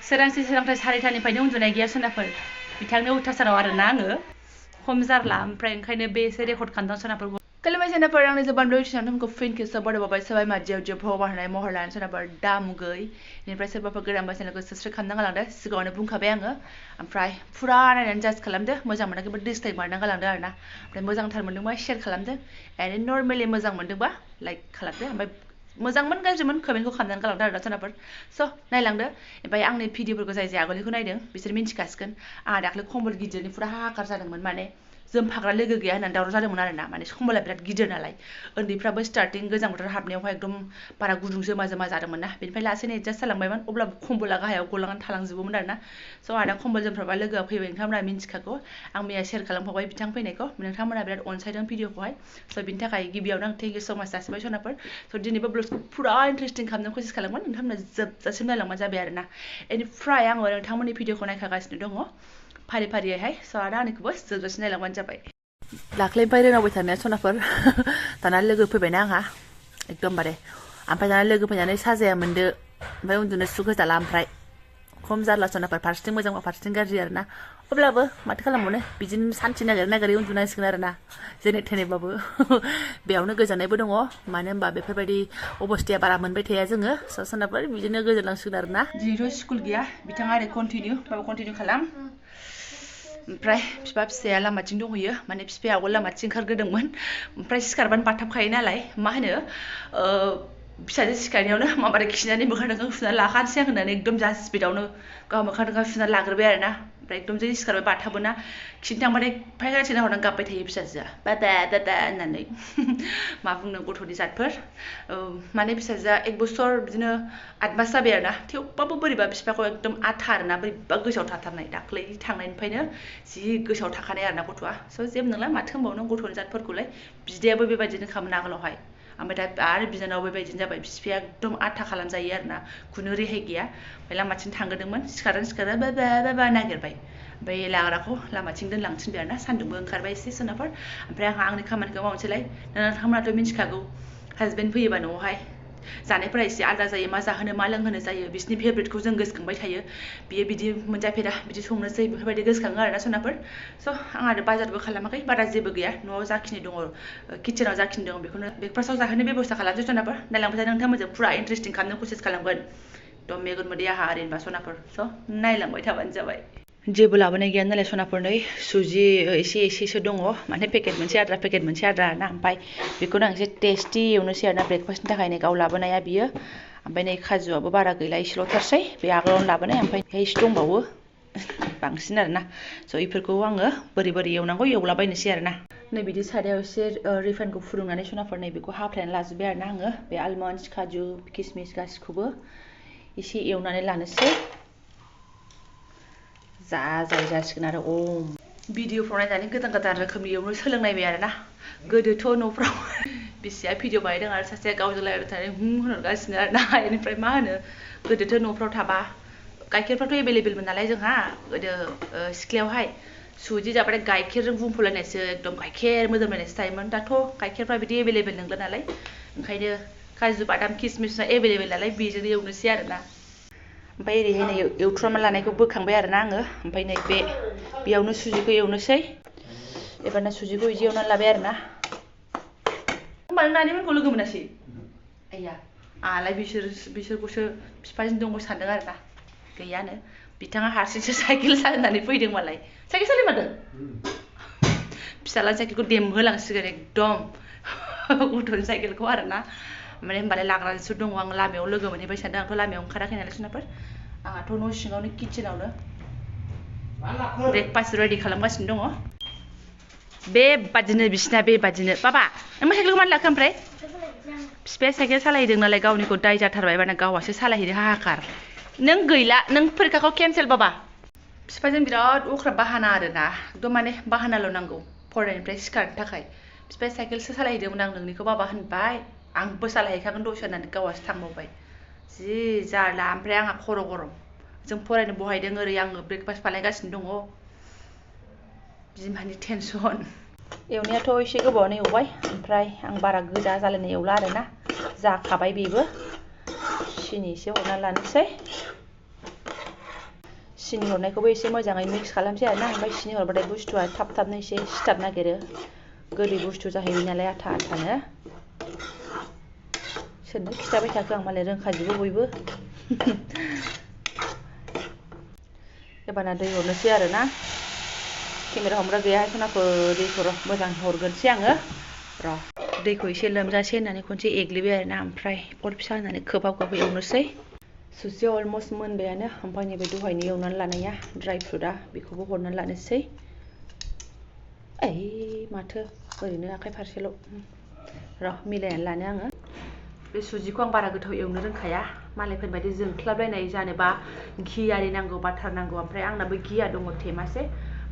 सोरांसि सोरांथाय 4टानिफ्रायनो उन्दुनाय गैया सोनाफोर बिथांनि उल्थासाराव आरोना आङो खम जारला ओमफ्राय ओंखायनो बे एसे रेकर्ड खालामदों सोनाफोरखौ खुलुमबाय सोनाफोर आंनि जोबान लुइसिनाव नोंखौ फिन खेबसे बरायबावबाय सबाय माजियाव जोबफ्राव बारनाय महर लानानै सोनाफोर दामुगै बेनिफ्राय सोरबाफोर गोदान चेनेलखौ साबस्क्राइब खालामना गालांदो सिगाङावनो बुंखाबाय आङो ओमफ्राय फुरा नायनानै जाज खालामदो मोजां मोनाखैबा डिसलाइक मारना गालांदो आरोना ओमफ्राय मोजांथार मोनदोंबा शेयार खालामदो एन्ड नर्मेलि मोजां मोनदोंबा लाइक खालामदो ओमफ्राय मोजांमोन गाज्रिमोन कमेन्टखौ खालामनानै गालांदो आरोना सोनाफोर स' नायलांदो ओमफ्राय आंनि भिडिअफोरखौ जाय जाय आगोलनिखौ नायदों बिसोर मिन्थिखासिगोन आंहा दाख्लै कम्बल गिदिरनि फुरा हाहाकार जादोंमोन माने जोमफाग्रा लोगो गैया होननानै दावराव जादोंमोन आरोना माने कम्बला बिराद गिदिर नालाय उन्दैफ्राबो स्टार्टिं गोजां बोथोर हाबनायावहाय एकदम बारा गुदुं जोमा जोमा जादोंमोन ना बेनिफ्राय लासैनो एडजास्ट जालांबायमोन अब्लाबो कम्बला गाहायाव गलांनानै थालांजोबोमोन आरोना स' आदा कम्बल जोमफ्राबा लोगोआ फैबाय नोंथांमोना मिन्थिखागौ आं मैया शेयार खालामफाबाय बिथां फैनायखौ नोंथांमोना बिराद अनसायदों भिडिअखौहाय स' बिनि थाखाय गिबियावनो आं थेंक इउ स' माच जासिबाय सनाफोर स' दिनैबो ब्लगखौ फुरा इन्टारेस्टिं खालामनो कसिस खालामगोन नोंथांमोना जोबजासिम नायलांबानो जाबाय आरोना बेनिफ्राय आङो नोंथांमोननि भिडिअखौ नायखागासिनो दङ फारि फारियैहाय स' आदा आंनिखौबो जोबजासिम नायलांबानो जाबाय दाख्लैनिफ्राय रोंनांबाय थानाया सनाफोर दाना लोगो फैबायना आंहा एकदमबारे ओमफ्राय दाना लोगो फैनानै साजाया मोनदो ओमफ्राय उन्दुनो सुख होजाला ओमफ्राय खम जारला सनाफोर फारसेथिं मोजां फारसेथिं गाज्रि आरोना अब्लाबो माथो खालामबावनो बिदिनो सान्थि नागिरै नागिरै उन्दुनांसिगोन आरोना जेने थेनेबाबो बेयावनो गोजोननायबो दङ मानो होनबा बेफोरबायदि अबस्थाया बारा मोनबाय थाया जोङो स' सनाफोर बिदिनो गोजोनलांसिगोन आरोना दिनैथ' स्कुल गैया बिथाङा ओरै कन्टिनिउ खालाम ओमफ्राय बिफा फिसाया लामाथिं दंहैयो माने बिफाया आवगोल लामाथिं ओंखारग्रोदोंमोन ओमफ्राय सिखारबानो बाथाबखायो नालाय मा होनो फिसाजो सिखारनायावनो माबारै खिनानै मोखां दोखां सुनानै लाखानोसै आं होननानै एकदम जा स्पिडआवनो गाव मोखां दोखां सुनानै लाग्रोबाय आरोना ओमफ्राय एकदम जै सिखारबाय बाथाबोना खिनो थांबाथाय फायखाना नाहरनानै गाबबाय थायो फिसाजोआ बाबा बाबा होननानै मा बुंनो गथ'नि जातफोर माने फिसाजोआ 1 बोसोर बिदिनो 8 मास जाबाय आरोना थेवबाबो बोरैबा बिफाखौ एकदम आथा आरोना बोरैबा गोसोआव थाथारनाय दाख्लै थांनायनिफ्रायनो जि गोसोआव थाखानाय आरोना गथ'आ स' जेबो नंला माथो होनबावनो गथ'नि जातफोरखौलाय बिदायाबो बेबायदिनो खामोन आगोलावहाय ओमफ्राय दा आरो बिनानावबो बेबायदिनो जाबाय बिफाया एकदम आथा खालामजायो आरोना खुनु रेहाय गैया ओमफ्राय लामाथिं थांग्रोदोंमोन सिखारना बाबा बाबा नागिरबाय ओमफ्राय लाग्राखौ लामाथिं दोनलांथिनबाय आरोना सान्दुंबो ओंखारबाय एसे सोनाफोर ओमफ्राय आंहा आंनि खामानिखौ मावनोसैलाय नोंथांमोनाथ' मिन्थिखागौ हासबेन्ड फैयोबा न'आवहाय जानायफोरा एसे आलादा जायो मा जाहोनो मा लोंहोनो जायो बिसिनि फेभरेटखौ जों गोसोखांबाय थायो बियो बिदि मोनजाफेरा बिदि संनोसै बेफोरबायदि गोसोखाङो आरोना सोनाफोर स' आं आरो बाजारबो खालामाखै बारा जेबो गैया न'आव जाखिनि दङ किचेनाव जाखिनि दङ बेखौनो ब्रेकफास्टआव जाहोनो बेब'स्था खालामसै सोनाफोर नायलांबाय थादों नोंथांमोनजों फुरा इन्टारेस्टिं खालामनो कसिस खालामगोन एकदम मेगन मोदै आहा ओरैनोबा सनाफोर स' नायलांबाय थाबानो जाबाय जेबो लाबोनाय गैया नालाय सनाफोर नै सुजि एसेसो दङ माने पेकेट मोनसे आद्रा ना ओमफ्राय बेखौनो आं एसे टेस्टि एवनोसै आरोना ब्रेकफास्टनि थाखाय नै गाव लाबोनाया बियो ओमफ्राय नै खाजुआबो बारा गैला एसेल'थारसै बे आगोलावनो लाबोनाय ओमफ्राय एसे दंबावो बांसिन आरोना स' बेफोरखौ आङो बोरै एवनांगौ एवलाबायनोसै आरोना नै बिदि सारायाव एसे रिफाइनखौ फुदुंनानै सनाफोर नै बेखौ हाफ्लेनानै लाजोब्बाय आरोना आङो बे आलमन्ड काजु किसमिस गासिखौबो एसे एवनानै लानोसै जासिगोन आरो भिडिअफ्राव नायनानै गोदान रोखोमनि एवनो सोलोंनायबाय आरोना गोदोथ' न'फ्राव बिसिया भिडिअ बानायदों आरो सासेया गावजों रायलायबाय थानानै होनहरगासिनो आरोना बेनिफ्राय मा होनो गोदोथ' न'फ्राव थाबा गाइखेरफ्राथ' एभेलेबेलमोन नालाय जोंहा गोदो सिख्लायावहाय सुजि जाबाथाय गाइखेरजों बुंफबलायनायसो एकदम गाइखेर मोदोमलायनायसो थायोमोन दाथ' गाइखेरफ्रा बिदि एभेलेबेल नंला नालाय ओंखायनो काजु बादाम किसमिसआ एभेलेबेल नालाय बेजोंनो एवनोसै आरोना ओमफ्राय ओरैहाय नै एवथ्रमना लानायखौ बोखांबाय आरोना आङो ओमफ्राय नै बेयावनो सुजिखौ एवनोसै एबारना सुजिखौ इदि एवनानै लाबाय आरोना होमबा नों नानिमोनखौ लोगो मोनासै आइया आंहालाय बिसोरखौसो बिफाजों दङ सानदों आरोना गैयानो बिथाङा हारसिंसो साइकेल सालायनानै फैदों मालाय साइकेल सालायमारदों फिसाला साइकेलखौ देमहोलांसिगोन एकदम गथ'नि साइकेलखौ आरोना माने होमबालाय लाग्रासो दङ आं लामायाव लोगो मोनहैबाय सानदों आंथ' लामायाव ओंखाराखै नालाय सोनाफोर आंहाथ' न' सिङावनो किचेनावनो ब्रेकफास्ट रेडि खालामगासिनो दङ बेबादिनो बिसिना बेबादिनो बाबा नों साइकेलखौ मानो लाखो ओमफ्राय बिफाया साइकेल सालायदों नालाय गावनिखौ दाय जाथारबाय माने गावहासो सालायहैनो हाहाकार नों गैला नों फरिखाखौ केन्सेल बाबा बिफाजों बिराद अख्रा बाहाना आरोना एकदम माने बाहानाल' नांगौ फरायनायनिफ्राय सिखारनो थाखाय बिफाया साइकेलसो सालायहैदोंमोन आं नोंनिखौ बाबा होनबाय आंबो सालायहैखागोन दसे होननानै गावहासो थांबावबाय जि जारला ओमफ्राय आंहा खर' गरम जों फरायनो बहायदों ओरै आङो ब्रेकफास्ट बानायगासिनो दङ बिमानि टेनसन एवनायाथ' एसे गोबावआनो एवबाय ओमफ्राय आं बारा गोजा जालायनाय एवला आरोना जाखाबाय बेबो सिनि एसे हरना लानोसै सिनि हरनायखौबो एसे मोजाङै मिक्स खालामसै आरोना ओमफ्राय सिनि हरबाथाय बुस्थुआ थाब थाबनो एसे सिथाब नागिरो गोदै बुस्थु जाहैबाय नालाय आथा आथानो सोरनो खिथाबाय थाखो आं मालाय रोंखाजोबो बयबो एबारना दै हरनोसै आरोना केमेरा हमग्रा गैयाहाय सनाफोर दैखौ र' मोजां हरग्रोनोसै आङो र' दैखौ एसे लोमजासे होनानै खनसे एग्लिबाय आरोना ओमफ्राय अर फिसा होनानै खोबहाब एवनोसै सुजिया अलमस्ट मोनबायानो ओमफ्राय नैबे दहायनो एवनानै लानाया ड्राइ फ्रुटआ बेखौबो हरनानै लानोसै माथो ओरैनो आखाइ फारसेल' र' मिलायनानै लानो आङो बे सुजिखौ आं बारा गोथाव एवनो रोंखाया मालायफोर बायदि जोंख्लाबलायनाय जानोबा घि आरि नांगौ बाटार नांगौ ओमफ्राय आंनाबो घिया दङ थेमासे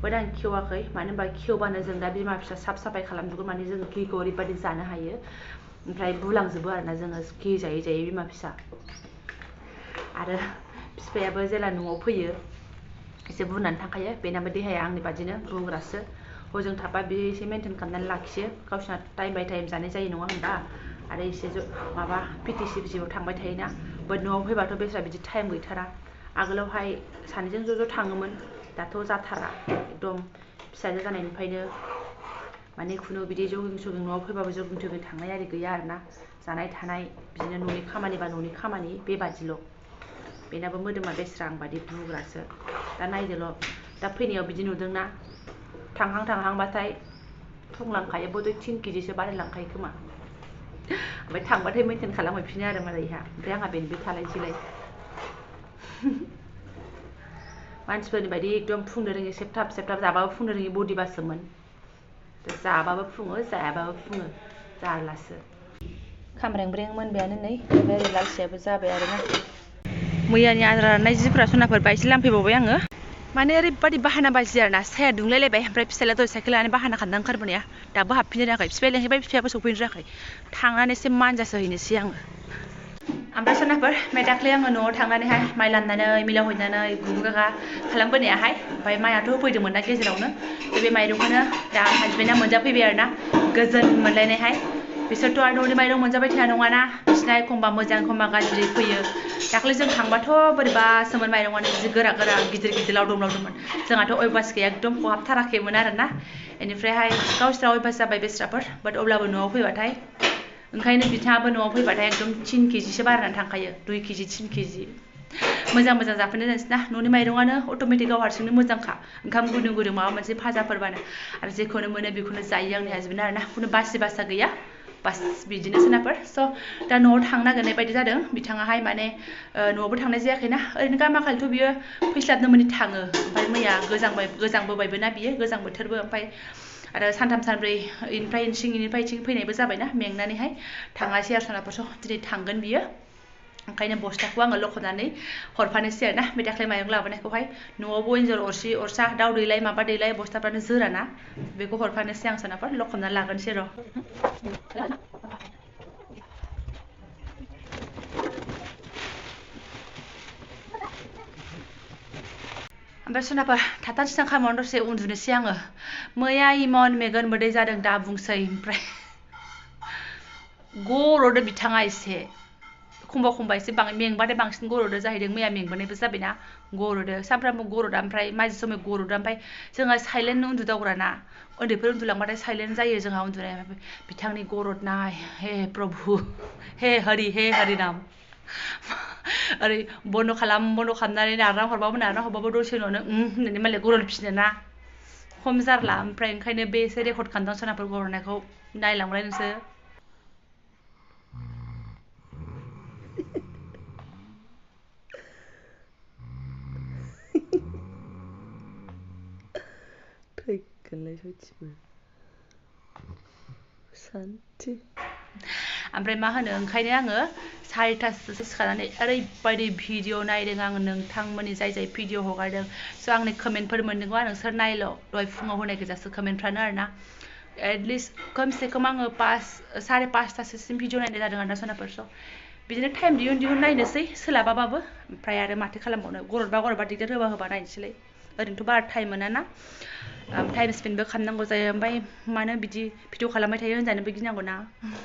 बाट आं खेवाखै मानो होनबा खेवबानो जों दा बिमा फिसा साफ साफाय खालामजोबगोन माने जों घिखौ ओरैबायदि जानो हायो ओमफ्राय बुलांजोबो आरोना जोङो घि जायै जायै बिमा फिसा आरो बिफायाबो जेला न'आव फैयो एसे बुनानै थांखायो बेनाबो देहाया आंनि बादिनो बुंग्रासो हजों थाबा बे एसे मेनटेन खालामनानै लाखियो गावसिना टाइम बाय टाइम जानाय जायो नङा होनबा आरो एसे माबा पिटिसिआव थांबाय थायोना बाट न'आव फैबाथ' बेस्रा बिदि टाइम गैथारा आगोलावहाय सानैजों ज' थाङोमोन दाथ' जाथारा एकदम फिसाजो जानायनिफ्रायनो माने खुनु बिदि जगिं सगिं न'आव फैबाबो जगिं थगिं थांनाय आरि गैया आरोना जानाय थानाय बिदिनो न'नि खामानिबा न'नि खामानि बेबादिल' बेनाबो मोदोमा बेस्रा आं बादि बुग्रासो दा नायदोल' दा फैनायाव बिदि नुदोंना थांहांबाथाय थंलांखायो बयबो 3 केजिसो बारायलांखायो खोमा ओमफ्राय थांबाथाय मेनटेन खालामहैफिनो आरो मालायहा ओमफ्राय आंहा बेनिबो थालायसैलाय मानसिफोरनि बायदि एकदम फुंनो रोङि सेबथाब जाबाबो फुंनो रोङि बडि बासोमोन जाबाबो फुङो जायाबाबो फुङो जारलासो खामब्रें मोनबायानो नै ओमफ्राय ओरै लालसियाबो जाबाय आरोना मैयानि आद्रा राननाय जिफोरा सनाफोर बायसे लांफैबावबाय आङो माने ओरैबायदि बाहाना बाजि आरोना साया दुंलायलायबाय ओमफ्राय फिसाला दहाय साइकेल लानानै बाहाना खालामना ओंखारबोनाया दाबो हाबफिननो रोङाखै फिफाया लेंहैबाय फिफायाबो सौफैनो रोङाखै थांनानै एसे मानजासो हैनोसै आङो ओमफ्राय सनाफोर बे दाख्लै आङो न'आव थांनानैहाय माइ लामनानै मिलाव हैनानै गुगागा खालामबोनायाहाय ओमफ्राय माइआथ' होफैदोंमोन ना गेजेरावनो बे माइरंखौनो दा हासबेन्डआ मोनजाफैबाय आरोना गोजोन मोनलायनायहाय बिसोरथ' आरो न'नि माइरं मोनजाबाय थाया नङाना बिसिना एखमबा मोजां एखमबा गाज्रि फैयो दाख्लै जों थांबाथ' बोरैबासोमोन माइरंआनो जि गोरा गिदिर लावदुममोन जोंहाथ' अयभास गैया एकदम खहाबथाराखैमोन आरोना बेनिफ्रायहाय गावस्रा अयभास जाबाय बेस्राफोर बाट अब्लाबो न'आव फैबाथाय ओंखायनो बिथाङाबो न'आव फैबाथाय एकदम 3 केजिसो बारायनानै थांखायो 2 केजि 3 केजि मोजां जाफैनो जानोसैना न'नि माइरंआनो अट'मेटिक गाव हारसिंनो मोजांखा ओंखाम गुदुं माबा मोनसे भाजाफोरबानो आरो जेखौनो मोनो बेखौनो जायो आंनि हासबेन्डआ आरोना खुनु बासा गैया बास बिदिनो सोनाफोर स' दा न'आव थांनो नागिरनाय बायदि जादों बिथाङाहाय माने न'आवबो थांनाय जायाखैना ओरैनो गामाखालिथ' बियो फैस्लाबनो मोनि थाङो ओमफ्राय मैया गोजांबोबायबो ना बियो गोजां बोथोरबो ओमफ्राय आरो सानथाम सानब्रै इनिफ्राय इथिं फैनायबो जाबायना मेंनानैहाय थाङासै आरो सनाफोर स' दिनै थांगोन बियो ओंखायनो बस्थाखौ आङो लखबनानै हरफानोसै आरोना बे दाख्लै माइरं लाबोनायखौहाय न'आवबो एन्जर अरसा दाउ दैलाय माबा दैलाय बस्थाफ्रानो जोराना बेखौ हरफानोसै आं सनाफोर लखबनानै लागोनसै र' ओमफ्राय सनाफोर थाथांसिथां खामानियाव दसे उन्दुनोसै आङो मैया इमन मेगन मोदै जादों दा बुंसै ओमफ्राय गर'दो बिथाङा एसे एखमबा एसे मेंबाथाय बांसिन गर'दो जाहैदों मैया मेंबोनायबो जाबायना गर'दो सानफ्रामबो गर'दा ओमफ्राय माइजि समाय गर'दो ओमफ्राय जोंहा साइलेन्ट उन्दुदावग्राना उन्दैफोर उन्दुलांबाथाय साइलेन्ट जायो जोंहा उन्दुनाया बिथांनि गर'दनाय हे प्रभु हे हरि नाम ओरै बन्द' खालामनानै नारना हरबाबो दसे उनावनो होननानै मालाय गर'दफिनो ना खम जारला ओमफ्राय ओंखायनो बे एसे रेकर्ड खालामदों सनाफोर गर'नायखौ नायलांबाय नोंसोर थैगोनलाय सयथिबो सान्थि ओमफ्राय मा होनो ओंखायनो आङो 4टासो सिखारनानै ओरैबायदि भिडिअ नायदों आङो नोंथांमोननि जाय भिडिअ हगारदों स' आंनि कमेन्टफोर मोनदोंबा नोंसोर नायल' दहाय फुङाव होनाय गोजासो कमेन्टफ्रानो आरोना एटलिस्ट खमसे खम आङो 5:30टासोसिम भिडिअ नायनाय जादों आरोना सनाफोर स' बिदिनो टाइम दिहुन नायनोसै सोलाबाबाबो ओमफ्राय आरो माथो खालामबावनो गर'दबा दिगदार होबा नायनोसैलाय ओरैनोथ' बारा टाइम मोनाना टाइम स्पेन्डबो खालामनांगौ जायो ओमफ्राय मानो बिदि भिडिअ खालामबाय थायो होनजानोबो गिनांगौ ना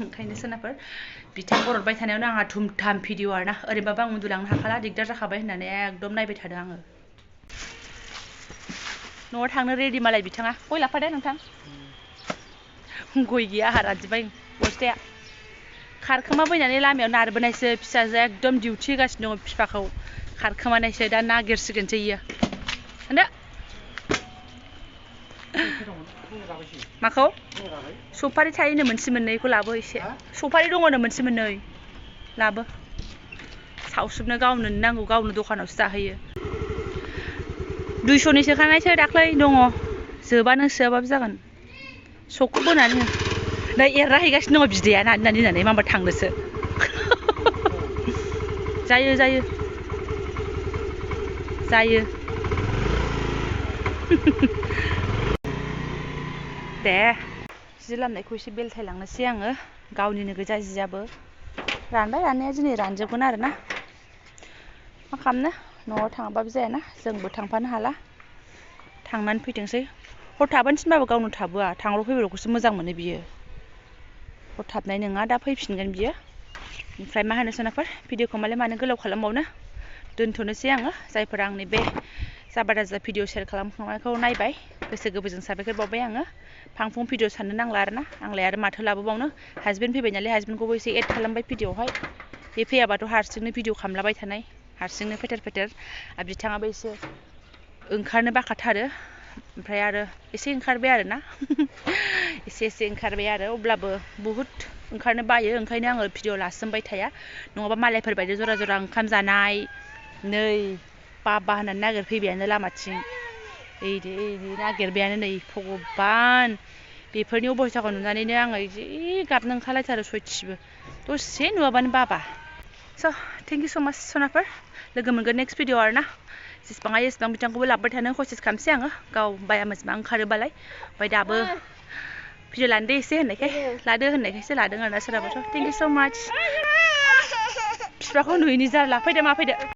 ओंखायनो सोनाफोर बिथां गर'दबाय थानायावनो आंहा धुमधाम भिडिअ आरोना ओरैबाबो आं उन्दुलांनो हाखाला दिगदार जाखाबाय होननानै एकदम नायबाय थादों आङो न'आव थांनो रेडि मालाय बिथाङा गय लाफादो नोंथां गय गैया आहा रानजोब्बाय बस्थाया खारखोमा फैनानै लामायाव नारबोनायसो फिसाजोआ एकदम डिउटि होगासिनो दङ बिफाखौ खारखोमानायसो दा नागिरसिगोनसो इयो होनदो माखौ सफारि थायोनो मोनसे मोननैखौ लाबो एसे सफारि दङनो मोनसे मोननै लाबो सावसुबनो गावनो नांगौ गावनो दखानावसो जाहैयो 200नि सोखानायसो दाख्लै दङ जोबानो सोआबाबो जागोन सकखौ बोनानै नै एरना हैगासिनो दङ बिदैया नानै माबा थांनोसो जायो दे जि लामनायखौ एसे बेलथायलांनोसै आङो गावनिनो गोजा जियाबो रानबाय राननाया दिनै रानजोबगोन आरोना मा खालामनो न'आव थाङाबाबो जायाना जोंबो थांफानो हाला थांनानै फैथोंसै हर थाबोनो थिनबाबो गावनो थाबोआ थांब्र' फैब्र'खौसो मोजां मोनो बियो हर थाबनाय नङा दा फैफिनगोन बियो ओमफ्राय मा होनो सोनाफोर भिडिअखौ मानो गोलाव खालामबावनो दोनथ'नोसै आङो जायफोरा आंनि बे जाबा दाजा भिडिअ शेयार खालामखांनायखौ नायबाय गोसो गोरबोजों साबायखर बावबाय आङो फां भिडिअ साननो नांला आरोना आंलाय आरो माथो लाबोबावनो हासबेन्ड फैबाय नालाय हासबेन्डखौबो एसे एड खालामबाय भिडिअआवहाय बे फैयाबाथ' हारसिंनो भिडिअ खालामलाबाय थानाय हारसिंनो फेथेर आरो बिथाङाबो एसे ओंखारनो बाखाथारो ओमफ्राय आरो एसे ओंखारबाय आरोना एसे ओंखारबाय आरो अब्लाबो बहुद ओंखारनो बायो ओंखायनो आङो भिडिअ लासोमबाय थाया नङाबा मालायफोर बायदि जरा जरा ओंखाम जानाय नै बाबा होननानै नागिरफैबायानो लामाथिं ओइदि नागिरबायानो नै भगबान बेफोरनि अबस्थाखौ नुनानैनो आङो जि गाबनो ओंखारलायथारो सयथिबो दसे नुवाबानो बाबा स' थेंक इउ स' माच सनाफोर लोगो मोनगोन नेक्स्ट भिडिअ आरोना जेसेबां हायो एसेबां बिथांखौबो लाबोबाय थानो कसिस खालामसै आङो गाव बाया मोजों ओंखारोबालाय ओमफ्राय दाबो भिडिअ लानो दे एसे होननायखाय लादो होननायखायसो लादों आरोना सोरहाबाथ' थेंक इउ स' माच बिफाखौ नुयैनि जारला फैदो मा फैदो